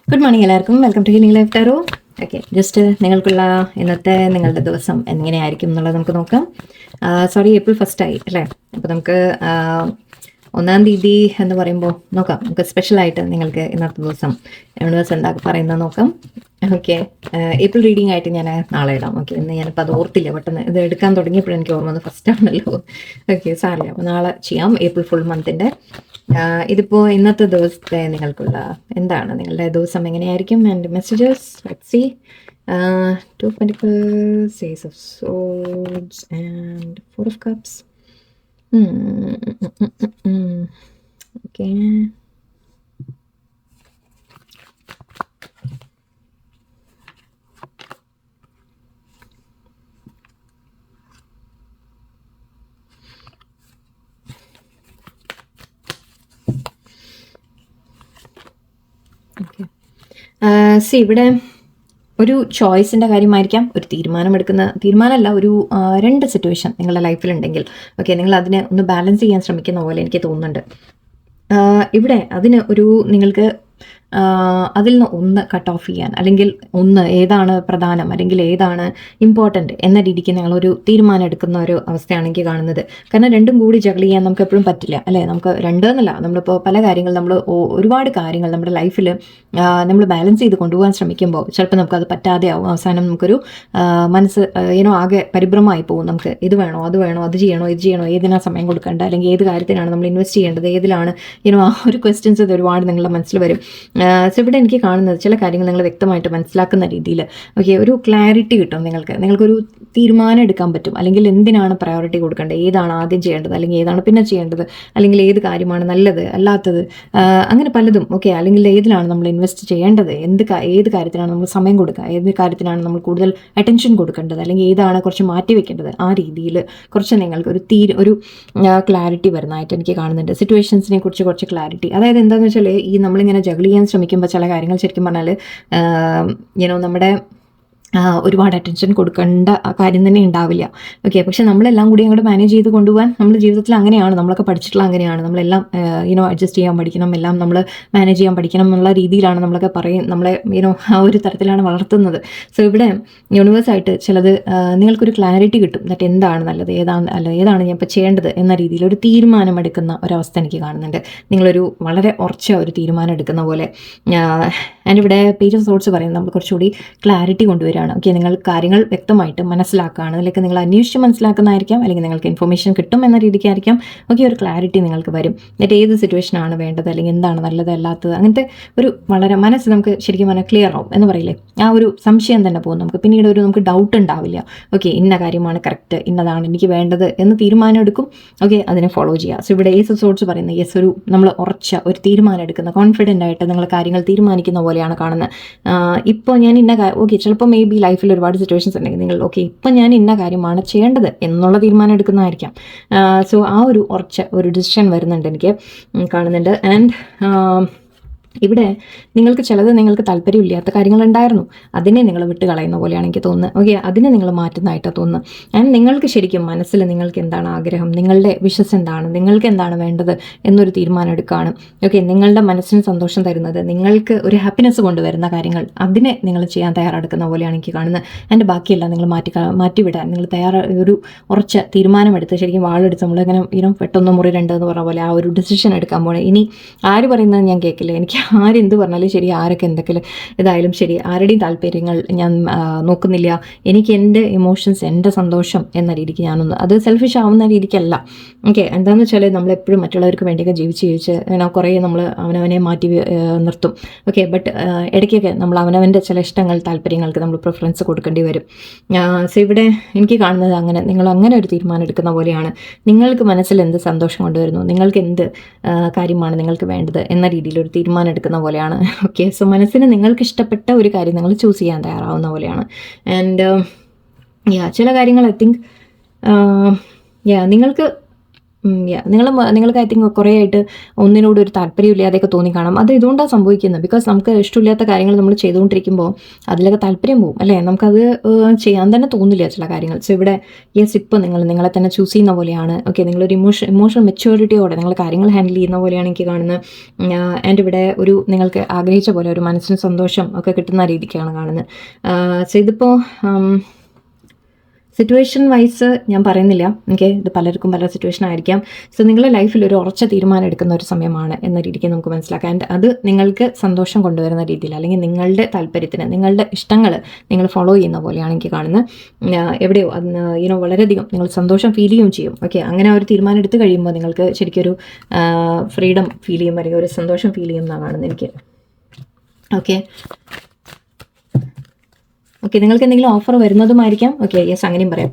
Good morning എല്ലാവർക്കും. Welcome to healing life tarot. Okay, just നിങ്ങൾക്കുള്ള ഇന്നത്തെ നിങ്ങളുടെ ദിവസം എങ്ങനെയായിരിക്കും എന്നുള്ളത് നമുക്ക് നോക്കാം. സോറി, ഏപ്രിൽ 1 ആയി അല്ലേ? അപ്പോൾ നമുക്ക് 1-ാം തീയതി എന്ന് പറയുമ്പോൾ നോക്കാം, നമുക്ക് സ്പെഷ്യലായിട്ട് നിങ്ങൾക്ക് ഇന്നത്തെ ദിവസം യൂണിവേഴ്സ് പറയുന്നത് നോക്കാം. ഓക്കെ, ഏപ്രിൽ റീഡിംഗ് ആയിട്ട് ഞാൻ നാളെ ഇടാം. ഓക്കെ, ഇന്ന് ഞാനിപ്പോൾ അത് ഓർത്തില്ല, പെട്ടെന്ന് ഇത് എടുക്കാൻ തുടങ്ങിയപ്പോഴും എനിക്ക് ഓർമ്മ വന്നു, ഫസ്റ്റ് ആണല്ലോ. ഓക്കെ, സാറില്ല, അപ്പോൾ നാളെ ചെയ്യാം. ഏപ്രിൽ ഫുൾ മന്തിൻ്റെ ഇതിപ്പോൾ ഇന്നത്തെ ദിവസത്തെ നിങ്ങൾക്കുള്ള എന്താണ്, നിങ്ങളുടെ ദിവസം എങ്ങനെയായിരിക്കും? And messages let's see. 2 of Pentacles, Ace of Swords and 4 of Cups. Okay. C, ഇവിടെ ഒരു ചോയ്സിൻ്റെ കാര്യമായിരിക്കാം, ഒരു തീരുമാനമല്ല, ഒരു 2 സിറ്റുവേഷൻ നിങ്ങളുടെ ലൈഫിലുണ്ടെങ്കിൽ ഓക്കെ, നിങ്ങൾ അതിനെ ഒന്ന് ബാലൻസ് ചെയ്യാൻ ശ്രമിക്കുന്ന പോലെ എനിക്ക് തോന്നുന്നുണ്ട്. ഇവിടെ അതിന് നിങ്ങൾക്ക് അതിൽ നിന്ന് ഒന്ന് കട്ട് ഓഫ് ചെയ്യാൻ, അല്ലെങ്കിൽ ഏതാണ് പ്രധാനം അല്ലെങ്കിൽ ഏതാണ് ഇമ്പോർട്ടൻ്റ് എന്ന രീതിക്ക് നിങ്ങളൊരു തീരുമാനം എടുക്കുന്ന ഒരു അവസ്ഥയാണ് എനിക്ക് കാണുന്നത്. കാരണം രണ്ടും കൂടി ജഗിൾ ചെയ്യാൻ നമുക്ക് എപ്പോഴും പറ്റില്ല അല്ലേ? നമുക്ക് രണ്ടെന്നല്ല, നമ്മളിപ്പോൾ പല കാര്യങ്ങൾ ഒരുപാട് കാര്യങ്ങൾ നമ്മുടെ ലൈഫിൽ നമ്മൾ ബാലൻസ് ചെയ്ത് കൊണ്ടുപോകാൻ ശ്രമിക്കുമ്പോൾ ചിലപ്പോൾ നമുക്കത് പറ്റാതെ ആവും. അവസാനം നമുക്കൊരു മനസ്സ് ആകെ പരിഭ്രമമായി പോകും. നമുക്ക് ഇത് വേണോ, അത് വേണോ, അത് ചെയ്യണോ, ഇത് ചെയ്യണോ, ഏതിനാ സമയം കൊടുക്കേണ്ടത്, അല്ലെങ്കിൽ ഏത് കാര്യത്തിനാണ് നമ്മൾ ഇൻവെസ്റ്റ് ചെയ്യേണ്ടത്, ഏതിലാണ് ആ ഒരു ക്വസ്റ്റ്യൻസ് ഇത് ഒരുപാട് നിങ്ങളുടെ മനസ്സിൽ വരും. സോ ഇവിടെ എനിക്ക് കാണുന്നത് ചില കാര്യങ്ങൾ നിങ്ങൾ വ്യക്തമായിട്ട് മനസ്സിലാക്കുന്ന രീതിയിൽ ഓക്കെ, ഒരു ക്ലാരിറ്റി കിട്ടും. നിങ്ങൾക്കൊരു തീരുമാനം എടുക്കാൻ പറ്റും, അല്ലെങ്കിൽ എന്തിനാണ് പ്രയോറിറ്റി കൊടുക്കേണ്ടത്, ഏതാണ് ആദ്യം ചെയ്യേണ്ടത്, അല്ലെങ്കിൽ ഏതാണ് പിന്നെ ചെയ്യേണ്ടത്, അല്ലെങ്കിൽ ഏത് കാര്യമാണ് നല്ലത് അല്ലാത്തത്, അങ്ങനെ പലതും ഓക്കെ, അല്ലെങ്കിൽ ഏതിലാണ് നമ്മൾ ഇൻവെസ്റ്റ് ചെയ്യേണ്ടത്, ഏത് കാര്യത്തിനാണ് നമ്മൾ സമയം കൊടുക്കുക, ഏത് കാര്യത്തിനാണ് നമ്മൾ കൂടുതൽ അറ്റൻഷൻ കൊടുക്കേണ്ടത്, അല്ലെങ്കിൽ ഏതാണ് കുറച്ച് മാറ്റി വെക്കേണ്ടത്, ആ രീതിയിൽ കുറച്ച് നിങ്ങൾക്ക് ഒരു ക്ലാരിറ്റി വരുന്നതായിട്ട് എനിക്ക് കാണുന്നുണ്ട്. സിറ്റുവേഷൻസിനെ കുറിച്ച് കുറച്ച് ക്ലാരിറ്റി, അതായത് എന്താണെന്ന് വെച്ചാൽ ഈ നമ്മളിങ്ങനെ ജഗിൾ ചെയ്യാൻ ശ്രമിക്കുമ്പോൾ ചില കാര്യങ്ങൾ ശരിക്കും പറഞ്ഞാൽ നമ്മുടെ ഒരുപാട് അറ്റൻഷൻ കൊടുക്കേണ്ട കാര്യം തന്നെ ഉണ്ടാവില്ല ഓക്കെ. പക്ഷെ നമ്മളെല്ലാം കൂടി അങ്ങോട്ട് മാനേജ് ചെയ്ത് കൊണ്ടുപോകാൻ നമ്മുടെ ജീവിതത്തിൽ അങ്ങനെയാണ്, നമ്മളൊക്കെ പഠിച്ചിട്ടുള്ള അങ്ങനെയാണ്. നമ്മളെല്ലാം അഡ്ജസ്റ്റ് ചെയ്യാൻ പഠിക്കണം, എല്ലാം നമ്മൾ മാനേജ് ചെയ്യാൻ പഠിക്കണം എന്നുള്ള രീതിയിലാണ് നമ്മളൊക്കെ നമ്മളെ ആ ഒരു തരത്തിലാണ് വളർത്തുന്നത്. സോ ഇവിടെ യൂണിവേഴ്സായിട്ട് ചിലത് നിങ്ങൾക്കൊരു ക്ലാരിറ്റി കിട്ടും, എന്നിട്ട് എന്താണ് നല്ലത്, ഏതാണ് ഞാൻ ഇപ്പോൾ ചെയ്യേണ്ടത് എന്ന രീതിയിൽ ഒരു തീരുമാനമെടുക്കുന്ന ഒരവസ്ഥ എനിക്ക് കാണുന്നുണ്ട്. നിങ്ങളൊരു വളരെ ഉറച്ച ഒരു തീരുമാനം എടുക്കുന്ന പോലെ. ആൻഡ് ഇവിടെ പേജ് ഓഫ് തോട്ട്സ് പറയുന്നത് നമ്മൾ കുറച്ചുകൂടി ക്ലാരിറ്റി കൊണ്ടുവരികയാണ് ഓക്കെ. നിങ്ങൾ കാര്യങ്ങൾ വ്യക്തമായിട്ട് മനസ്സിലാക്കുകയാണ്, അല്ലെങ്കിൽ നിങ്ങൾ അന്വേഷിച്ച് മനസ്സിലാക്കുന്നതായിരിക്കാം, അല്ലെങ്കിൽ നിങ്ങൾക്ക് ഇൻഫർമേഷൻ കിട്ടും എന്ന രീതിക്കായിരിക്കാം ഓക്കെ. ഒരു ക്ലാരിറ്റി നിങ്ങൾക്ക് വരും, എന്നിട്ട് ഏത് സിറ്റുവേഷനാണ് വേണ്ടത്, അല്ലെങ്കിൽ എന്താണ് നല്ലത് അല്ലാത്തത്, അങ്ങനത്തെ ഒരു വളരെ മനസ്സ് നമുക്ക് ശരിക്കും പറഞ്ഞാൽ ക്ലിയർ ആവും എന്ന് പറയില്ലേ, ആ ഒരു സംശയം തന്നെ പോകും. നമുക്ക് പിന്നീട് നമുക്ക് ഡൗട്ട് ഉണ്ടാവില്ല ഓക്കെ, ഇന്ന കാര്യമാണ് കറക്റ്റ്, ഇന്നതാണ് എനിക്ക് വേണ്ടത് എന്ന് തീരുമാനം എടുക്കും ഓക്കെ, അതിനെ ഫോളോ ചെയ്യുക. സോ ഇവിടെ ഏസ് ഓഫ് സോർട്സ് പറയുന്നത് യെസ്, നമ്മൾ ഉറച്ച ഒരു തീരുമാനം എടുക്കുന്ന, കോൺഫിഡൻ്റ് ആയിട്ട് നിങ്ങൾ കാര്യങ്ങൾ തീരുമാനിക്കുന്ന പോലെയാണ് കാണുന്നത്. ഇപ്പോൾ ഞാൻ ഓക്കെ, ചിലപ്പോൾ മേ ബി ലൈഫിൽ ഒരുപാട് സിറ്റുവേഷൻസ് ഉണ്ടെങ്കിൽ നിങ്ങൾ ഓക്കെ ഇപ്പം ഞാൻ ഇന്ന കാര്യമാണ് ചെയ്യേണ്ടത് എന്നുള്ള തീരുമാനം എടുക്കുന്നതായിരിക്കാം. സോ ആ ഒരു ഉറച്ച ഒരു ഡിസിഷൻ വരുന്നുണ്ട് എനിക്ക് കാണുന്നുണ്ട്. ആൻഡ് ഇവിടെ നിങ്ങൾക്ക് താല്പര്യമില്ലാത്ത കാര്യങ്ങളുണ്ടായിരുന്നു, അതിനെ നിങ്ങൾ വിട്ട് കളയുന്ന പോലെയാണ് എനിക്ക് തോന്നുന്നത് ഓക്കെ. അതിനെ നിങ്ങൾ മാറ്റുന്നതായിട്ടാണ് തോന്നുന്നത്. ആൻഡ് നിങ്ങൾക്ക് ശരിക്കും മനസ്സിൽ നിങ്ങൾക്ക് എന്താണ് ആഗ്രഹം, നിങ്ങളുടെ വിഷസ് എന്താണ്, നിങ്ങൾക്ക് എന്താണ് വേണ്ടത് എന്നൊരു തീരുമാനം എടുക്കുകയാണ് ഓക്കെ. നിങ്ങളുടെ മനസ്സിന് സന്തോഷം തരുന്നത്, നിങ്ങൾക്ക് ഒരു ഹാപ്പിനെസ് കൊണ്ടുവരുന്ന കാര്യങ്ങൾ, അതിനെ നിങ്ങൾ ചെയ്യാൻ തയ്യാറെടുക്കുന്ന പോലെയാണ് എനിക്ക് കാണുന്നത്. ആൻഡ് ബാക്കിയെല്ലാം നിങ്ങൾ മാറ്റിവിടാൻ നിങ്ങൾ ഒരു ഉറച്ച തീരുമാനമെടുത്ത്, ശരിക്കും വാളെടുത്ത് നമ്മളിങ്ങനെ പെട്ടെന്ന് മുറി രണ്ടെന്ന് പറഞ്ഞ പോലെ ആ ഒരു ഡിസിഷൻ എടുക്കാൻ പോകണം. ഇനി ആര് പറയുന്നത് ഞാൻ കേൾക്കില്ല, എനിക്ക് ആരെന്ത് പറഞ്ഞാലും ശരി, ആരൊക്കെ എന്തൊക്കെ ഇതായാലും ശരി, ആരുടെയും താല്പര്യങ്ങൾ ഞാൻ നോക്കുന്നില്ല. എനിക്ക് എൻ്റെ ഇമോഷൻസ്, എൻ്റെ സന്തോഷം എന്ന രീതിക്ക് അത് സെൽഫിഷ് ആവുന്ന രീതിക്കല്ല ഓക്കെ. എന്താണെന്ന് വെച്ചാൽ നമ്മളെപ്പോഴും മറ്റുള്ളവർക്ക് വേണ്ടിയൊക്കെ ജീവിച്ച് കുറേ നമ്മൾ അവനവനെ മാറ്റി നിർത്തും ഓക്കെ. ബട്ട് ഇടയ്ക്കൊക്കെ നമ്മൾ അവനവൻ്റെ ചില ഇഷ്ടങ്ങൾ, താല്പര്യങ്ങൾക്ക് നമ്മൾ പ്രിഫറൻസ് കൊടുക്കേണ്ടി വരും. സോ ഇവിടെ എനിക്ക് കാണുന്നത് നിങ്ങൾ അങ്ങനെ ഒരു തീരുമാനം എടുക്കുന്ന പോലെയാണ്. നിങ്ങൾക്ക് മനസ്സിൽ എന്ത് സന്തോഷം കൊണ്ടുവരുന്നു, നിങ്ങൾക്ക് എന്ത് കാര്യമാണ് നിങ്ങൾക്ക് വേണ്ടത് എന്ന രീതിയിൽ ഒരു തീരുമാനം എടുക്കുന്ന പോലെയാണ് ഓക്കെ. സോ മനസ്സിന് നിങ്ങൾക്ക് ഇഷ്ടപ്പെട്ട ഒരു കാര്യം നിങ്ങൾ ചൂസ് ചെയ്യാൻ തയ്യാറാവുന്ന പോലെയാണ്. ആൻഡ് ചില കാര്യങ്ങൾ ഐ തിങ്ക് നിങ്ങൾക്ക് നിങ്ങൾക്ക് ഐ തിങ്ക് കുറേ ആയിട്ട് ഒന്നിനോട് ഒരു താല്പര്യമില്ലാതെയൊക്കെ തോന്നിക്കാണാം. അത് ഇതുകൊണ്ടാണ് സംഭവിക്കുന്നത്. ബിക്കോസ് നമുക്ക് ഇഷ്ടമില്ലാത്ത കാര്യങ്ങൾ നമ്മൾ ചെയ്തുകൊണ്ടിരിക്കുമ്പോൾ അതിലൊക്കെ താല്പര്യം പോകും അല്ലേ, നമുക്കത് ചെയ്യാൻ തന്നെ തോന്നില്ല ചില കാര്യങ്ങൾ. സോ ഇവിടെ യെസ്, ഇപ്പോൾ നിങ്ങളെ തന്നെ ചൂസ് ചെയ്യുന്ന പോലെയാണ്. ഓക്കെ, നിങ്ങളൊരു ഇമോഷണൽ മെച്യൂരിറ്റിയോടെ നിങ്ങൾ കാര്യങ്ങൾ ഹാൻഡിൽ ചെയ്യുന്ന പോലെയാണ് എനിക്ക് കാണുന്നത്. ആൻഡ് ഇവിടെ ഒരു നിങ്ങൾക്ക് ആഗ്രഹിച്ച പോലെ ഒരു മനസ്സിന് സന്തോഷം ഒക്കെ കിട്ടുന്ന രീതിക്കാണ് കാണുന്നത്. സോ ഇതിപ്പോൾ സിറ്റുവേഷൻ വൈസ് ഞാൻ പറയുന്നില്ല. ഓക്കെ, ഇത് പലർക്കും പല സിറ്റുവേഷൻ ആയിരിക്കാം. സോ നിങ്ങളുടെ ലൈഫിൽ ഒരു ഉറച്ച തീരുമാനം എടുക്കുന്ന ഒരു സമയമാണ് എന്ന രീതിക്ക് നമുക്ക് മനസ്സിലാക്കാം. ആൻഡ് അത് നിങ്ങൾക്ക് സന്തോഷം കൊണ്ടുവരുന്ന രീതിയിൽ, അല്ലെങ്കിൽ നിങ്ങളുടെ താല്പര്യത്തിന് നിങ്ങളുടെ ഇഷ്ടങ്ങൾ നിങ്ങൾ ഫോളോ ചെയ്യുന്ന പോലെയാണ് എനിക്ക് കാണുന്നത്. എവിടെയോ അത് വളരെയധികം നിങ്ങൾ സന്തോഷം ഫീൽ ചെയ്യുകയും ചെയ്യും. ഓക്കെ, അങ്ങനെ ഒരു തീരുമാനം എടുത്തു കഴിയുമ്പോൾ നിങ്ങൾക്ക് ശരിക്കും ഒരു ഫ്രീഡം ഫീൽ ചെയ്യും, അല്ലെങ്കിൽ ഒരു സന്തോഷം ഫീൽ ചെയ്യും എന്നാണ് കാണുന്നത് എനിക്ക്. ഓക്കെ, നിങ്ങൾക്ക് എന്തെങ്കിലും ഓഫർ വരുന്നതുമായിരിക്കാം. ഓക്കെ, യെസ്, അങ്ങനെയും പറയാം.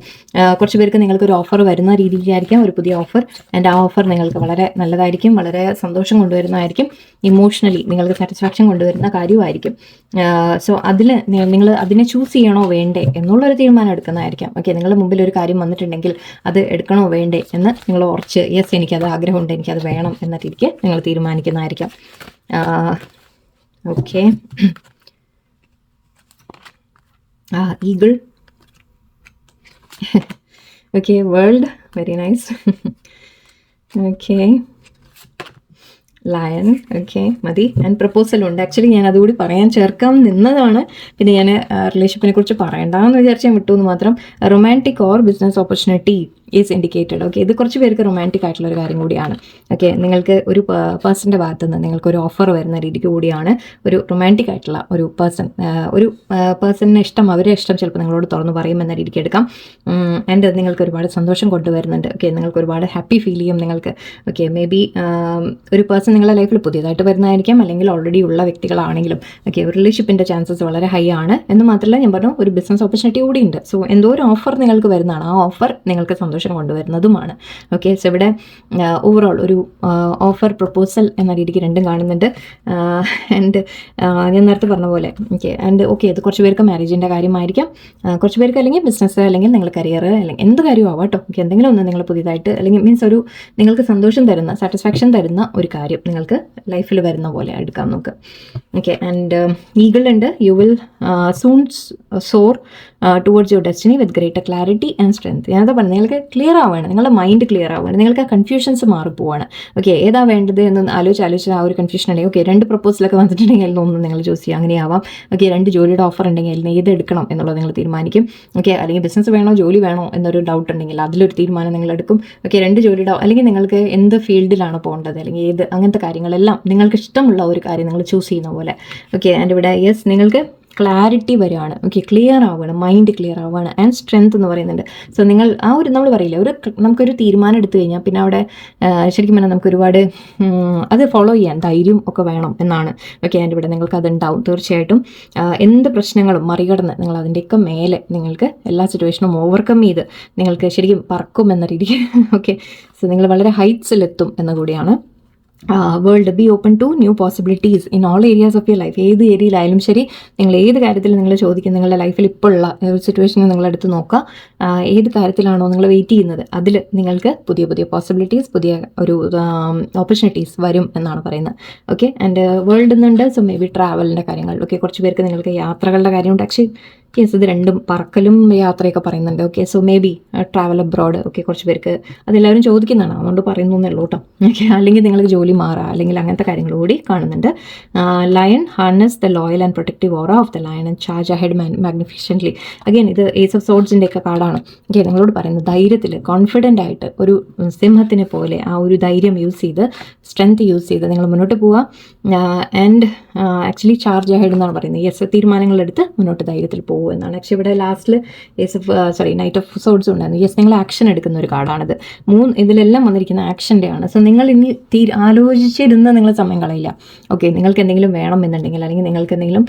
കുറച്ച് പേർക്ക് നിങ്ങൾക്കൊരു ഓഫർ വരുന്ന രീതിയിലായിരിക്കാം, ഒരു പുതിയ ഓഫർ. ആൻഡ് ആ ഓഫർ നിങ്ങൾക്ക് വളരെ നല്ലതായിരിക്കും, വളരെ സന്തോഷം കൊണ്ടുവരുന്നതായിരിക്കും, ഇമോഷണലി നിങ്ങൾക്ക് സാറ്റിസ്ഫാക്ഷൻ കൊണ്ടുവരുന്ന കാര്യമായിരിക്കും. സോ നിങ്ങൾ അതിനെ ചൂസ് ചെയ്യണോ വേണ്ടേ എന്നുള്ളൊരു തീരുമാനം എടുക്കുന്നതായിരിക്കാം. ഓക്കെ, നിങ്ങളുടെ മുമ്പിൽ ഒരു കാര്യം വന്നിട്ടുണ്ടെങ്കിൽ അത് എടുക്കണോ വേണ്ടേ എന്ന് നിങ്ങൾ ഉറച്ച് യെസ്, എനിക്കത് ആഗ്രഹമുണ്ട്, എനിക്കത് വേണം എന്ന രീതിക്ക് നിങ്ങൾ തീരുമാനിക്കുന്നതായിരിക്കാം. Okay, eagle. Okay, world, very nice. Okay, lion. Okay, മതി. ആൻഡ് പ്രപ്പോസൽ ഉണ്ട്. ആക്ച്വലി ഞാൻ അതുകൂടി പറയാൻ ചേർക്കാൻ നിന്നതാണ്, പിന്നെ ഞാൻ റിലേഷൻഷിപ്പിനെ കുറിച്ച് പറയണ്ടെന്ന് വിചാരിച്ച് ഞാൻ വിട്ടു എന്ന് മാത്രം. Romantic or business opportunity is indicated. Okay, ഇത് കുറച്ച് പേർക്ക് റൊമാൻറ്റിക് ആയിട്ടുള്ള ഒരു കാര്യം കൂടിയാണ്. ഓക്കെ, നിങ്ങൾക്ക് ഒരു പേഴ്സൻ്റെ ഭാഗത്ത് നിന്ന് നിങ്ങൾക്കൊരു ഓഫർ വരുന്ന രീതിക്ക് കൂടിയാണ് ഒരു റൊമാൻറ്റിക് ആയിട്ടുള്ള ഒരു പേഴ്സണിന് ഇഷ്ടം, അവരെ ഇഷ്ടം ചിലപ്പോൾ നിങ്ങളോട് തുറന്ന് പറയുമെന്ന രീതിക്ക് എടുക്കാം. ആൻഡ് നിങ്ങൾക്ക് ഒരുപാട് സന്തോഷം കൊണ്ടുവരുന്നുണ്ട്. ഓക്കെ, നിങ്ങൾക്ക് ഒരുപാട് ഹാപ്പി ഫീൽ ചെയ്യും നിങ്ങൾക്ക്. ഓക്കെ, മേ ബി ഒരു പേഴ്സൺ നിങ്ങളുടെ ലൈഫിൽ പുതിയതായിട്ട് വരുന്നതായിരിക്കാം, അല്ലെങ്കിൽ ഓൾറെഡി ഉള്ള വ്യക്തികളാണെങ്കിലും. ഓക്കെ, ഒരു റിലേഷൻഷിപ്പിൻ്റെ ചാൻസസ് വളരെ ഹൈ ആണ് എന്ന് മാത്രമല്ല, ഞാൻ പറഞ്ഞു ഒരു ബിസിനസ് ഓപ്പർച്യൂണിറ്റി കൂടി ഉണ്ട്. സോ എന്തോ ഒരു ഓഫർ നിങ്ങൾക്ക് വരുന്നതാണ്, ആ ഓഫർ നിങ്ങൾക്ക് സന്തോഷം കൊണ്ടുവരുന്നതുമാണ്. ഓക്കെ, സോ ഇവിടെ ഓവറോൾ ഒരു ഓഫർ പ്രപ്പോസൽ എന്ന രീതിക്ക് രണ്ടും കാണുന്നുണ്ട്. ആൻഡ് ഞാൻ നേരത്തെ പറഞ്ഞ പോലെ ഓക്കെ, ഇത് കുറച്ച് പേർക്ക് മാരേജിൻ്റെ കാര്യമായിരിക്കാം, കുറച്ച് പേർക്ക് അല്ലെങ്കിൽ ബിസിനസ്, അല്ലെങ്കിൽ നിങ്ങളുടെ കരിയർ, അല്ലെങ്കിൽ എന്ത് കാര്യവും ആവാം കേട്ടോ. ഓക്കെ, എന്തെങ്കിലും ഒന്ന് നിങ്ങൾ പുതിയതായിട്ട്, അല്ലെങ്കിൽ മീൻസ് ഒരു നിങ്ങൾക്ക് സന്തോഷം തരുന്ന, സാറ്റിസ്ഫാക്ഷൻ തരുന്ന ഒരു കാര്യം നിങ്ങൾക്ക് ലൈഫിൽ വരുന്ന പോലെ എടുക്കാം നമുക്ക്. ഓക്കെ, ആൻഡ് ഈഗിൾ ഉണ്ട്. You will soon soar towards your destiny with greater clarity and strength. ഞാനത് പറഞ്ഞു, നിങ്ങൾക്ക് ക്ലിയർ ആവുകയാണ്, നിങ്ങളുടെ മൈൻഡ് ക്ലിയർ ആവുകയാണ്, നിങ്ങൾക്ക് ആ കൺഫ്യൂഷൻസ് മാറിപ്പോവാണ്. ഓക്കെ, ഏതാ വേണ്ടത് എന്ന് ആലോചിച്ച് ആ ഒരു കൺഫ്യൂഷൻ ഉണ്ടെങ്കിൽ, ഓക്കെ, 2 പ്രപ്പോസലൊക്കെ വന്നിട്ടുണ്ടെങ്കിൽ അതിലൊന്നും നിങ്ങൾ ചൂസ് ചെയ്യുക, അങ്ങനെയാവാം. ഓക്കെ, 2 ജോലിയുടെ ഓഫർ ഉണ്ടെങ്കിൽ അതിൽ ഏത് എടുക്കണം എന്നുള്ളത് നിങ്ങൾ തീരുമാനിക്കും. ഓക്കെ, അല്ലെങ്കിൽ ബിസിനസ് വേണോ ജോലി വേണോ എന്നൊരു ഡൗട്ട് ഉണ്ടെങ്കിൽ അതിലൊരു തീരുമാനം നിങ്ങൾ എടുക്കും. ഓക്കെ, 2 ജോലിയുടെ, അല്ലെങ്കിൽ നിങ്ങൾക്ക് എന്ത് ഫീൽഡിലാണ് പോകേണ്ടത്, അല്ലെങ്കിൽ ഏത് അങ്ങനത്തെ കാര്യങ്ങളെല്ലാം നിങ്ങൾക്ക് ഇഷ്ടമുള്ള ഒരു കാര്യം നിങ്ങൾ ചൂസ് ചെയ്യുന്ന പോലെ. ഓക്കെ, ആൻഡ് ഇവിടെ യെസ്, നിങ്ങൾക്ക് ക്ലാരിറ്റി വരികയാണ്. ഓക്കെ, ക്ലിയർ ആവുകയാണ്, മൈൻഡ് ക്ലിയർ ആവുകയാണ്. ആൻഡ് സ്ട്രെങ്ത് എന്ന് പറയുന്നുണ്ട്. സോ നിങ്ങൾ ആ ഒരു നമ്മൾ പറയില്ല, നമുക്കൊരു തീരുമാനം എടുത്തു കഴിഞ്ഞാൽ പിന്നെ അവിടെ ശരിക്കും പറഞ്ഞാൽ നമുക്ക് ഒരുപാട് അത് ഫോളോ ചെയ്യാൻ ധൈര്യം ഒക്കെ വേണം എന്നാണ്. ഓക്കെ, ആൻഡ് ഇവിടെ നിങ്ങൾക്ക് അതുണ്ടാവും തീർച്ചയായിട്ടും. എന്ത് പ്രശ്നങ്ങളും മറികടന്ന് നിങ്ങൾ അതിൻ്റെയൊക്കെ മേലെ നിങ്ങൾക്ക് എല്ലാ സിറ്റുവേഷനും ഓവർകം ചെയ്ത് നിങ്ങൾക്ക് ശരിക്കും പറക്കും എന്ന രീതിക്ക്. ഓക്കെ, സോ നിങ്ങൾ വളരെ ഹൈറ്റ്സിലെത്തും എന്ന് കൂടിയാണ്. World, be open to new possibilities in all areas of your life. ഏത് ഏരിയയിലായാലും ശരി, നിങ്ങൾ ഏത് കാര്യത്തിൽ നിങ്ങൾ ചോദിക്കും, നിങ്ങളുടെ ലൈഫിൽ ഇപ്പോൾ ഉള്ള ഒരു സിറ്റുവേഷനിൽ നിങ്ങളെടുത്ത് നോക്കുക, ഏത് കാര്യത്തിലാണോ നിങ്ങൾ വെയിറ്റ് ചെയ്യുന്നത് അതിൽ നിങ്ങൾക്ക് പുതിയ പുതിയ പോസിബിലിറ്റീസ്, പുതിയ ഒരു ഓപ്പർച്യൂണിറ്റീസ് വരും എന്നാണ് പറയുന്നത്. ഓക്കെ, ആൻഡ് വേൾഡ് എന്നുണ്ട്. സോ മേ ബി ട്രാവലിൻ്റെ കാര്യങ്ങൾ. ഓക്കെ, കുറച്ച് പേർക്ക് നിങ്ങൾക്ക് യാത്രകളുടെ കാര്യമുണ്ട്. പക്ഷേ യെസ്, ഇത് രണ്ടും പറക്കലും യാത്രയൊക്കെ പറയുന്നുണ്ട്. Okay, so may be travel abroad. Okay, കുറച്ച് പേർക്ക് അതെല്ലാവരും ചോദിക്കുന്നതാണ്, അതുകൊണ്ട് പറയുന്നു എന്നല്ലോ കേട്ടോ. ഓക്കെ, അല്ലെങ്കിൽ നിങ്ങൾക്ക് ജോലി മാറുക, അല്ലെങ്കിൽ അങ്ങനത്തെ കാര്യങ്ങൾ കൂടി കാണുന്നുണ്ട്. Lion, harness the loyal and protective aura of the lion and charge ahead magnificently. Again ഇത് ഏസ് ഓഫ് സോർഡ്സിൻ്റെ ഒക്കെ കാർഡാണ്. ഓക്കെ, നിങ്ങളോട് പറയുന്നത് ധൈര്യത്തിൽ, കോൺഫിഡൻ്റ് ആയിട്ട്, ഒരു സിംഹത്തിനെ പോലെ ആ ഒരു ധൈര്യം യൂസ് ചെയ്ത്, സ്ട്രെങ്ത് യൂസ് ചെയ്ത് നിങ്ങൾ മുന്നോട്ട് പോവുക. ആൻഡ് ആക്ച്വലി ചാർജ് അഹെഡ് എന്നാണ് പറയുന്നത്. യെസ്, തീരുമാനങ്ങളെടുത്ത് മുന്നോട്ട് ധൈര്യത്തിൽ പോകും എന്നാണ്. പക്ഷേ ഇവിടെ ലാസ്റ്റിൽ നൈറ്റ് ഓഫ് സോർഡ്സ് ഉണ്ടായിരുന്നു. യെസ്, നിങ്ങൾ ആക്ഷൻ എടുക്കുന്ന ഒരു കാർഡാണിത്. ഇതിലെല്ലാം വന്നിരിക്കുന്ന ആക്ഷൻ്റെ ആണ്. സോ നിങ്ങൾ ഇനി ആലോചിച്ചിരുന്ന് നിങ്ങൾ സമയം കളയില്ല. ഓക്കെ, നിങ്ങൾക്ക് എന്തെങ്കിലും വേണമെന്നുണ്ടെങ്കിൽ, അല്ലെങ്കിൽ നിങ്ങൾക്ക് എന്തെങ്കിലും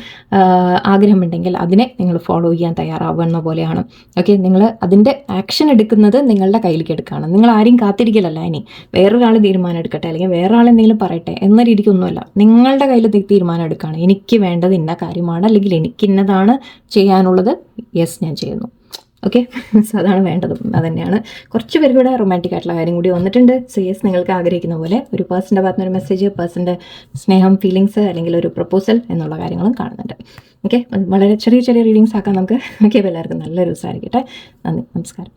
ആഗ്രഹമുണ്ടെങ്കിൽ അതിനെ നിങ്ങൾ ഫോളോ ചെയ്യാൻ തയ്യാറാവുന്ന പോലെയാണ്. ഓക്കെ, നിങ്ങൾ അതിൻ്റെ ആക്ഷൻ എടുക്കുന്നത് നിങ്ങളുടെ കയ്യിലേക്ക് എടുക്കുകയാണ്. നിങ്ങൾ ആരെയും കാത്തിരിക്കലല്ല ഇനി വേറൊരാൾ തീരുമാനം എടുക്കട്ടെ, അല്ലെങ്കിൽ വേറൊരാൾ എന്തെങ്കിലും പറയട്ടെ എന്ന രീതിക്കൊന്നുമല്ല. നിങ്ങളുടെ കയ്യിൽ തീരുമാനം എടുക്കുകയാണ്. എനിക്ക് വേണ്ടത് ഇന്ന കാര്യമാണ്, അല്ലെങ്കിൽ എനിക്ക് ഇന്നതാണ് ചെയ്യാനുള്ളത്. യെസ്, ഞാൻ ചെയ്യുന്നു. ഓക്കെ. സോ അതാണ് വേണ്ടതും, അത് തന്നെയാണ്. കുറച്ച് പേര് കൂടെ റൊമാൻറ്റിക് ആയിട്ടുള്ള കാര്യം കൂടി വന്നിട്ടുണ്ട്. സോ യെസ്, നിങ്ങൾക്ക് ആഗ്രഹിക്കുന്ന പോലെ ഒരു പേഴ്സൻ്റെ ഭാഗത്തുനിന്ന് ഒരു മെസ്സേജ്, പേഴ്സൻ്റെ സ്നേഹം, ഫീലിങ്സ് അല്ലെങ്കിൽ ഒരു പ്രപ്പോസൽ എന്നുള്ള കാര്യങ്ങളും കാണുന്നുണ്ട്. ഓക്കെ, വളരെ ചെറിയ ചെറിയ റീഡിങ്സ് ആക്കാം നമുക്ക്. ഓക്കെ, അപ്പോൾ എല്ലാവർക്കും നല്ലൊരു ദിവസമായിരിക്കട്ടെ. നന്ദി, നമസ്കാരം.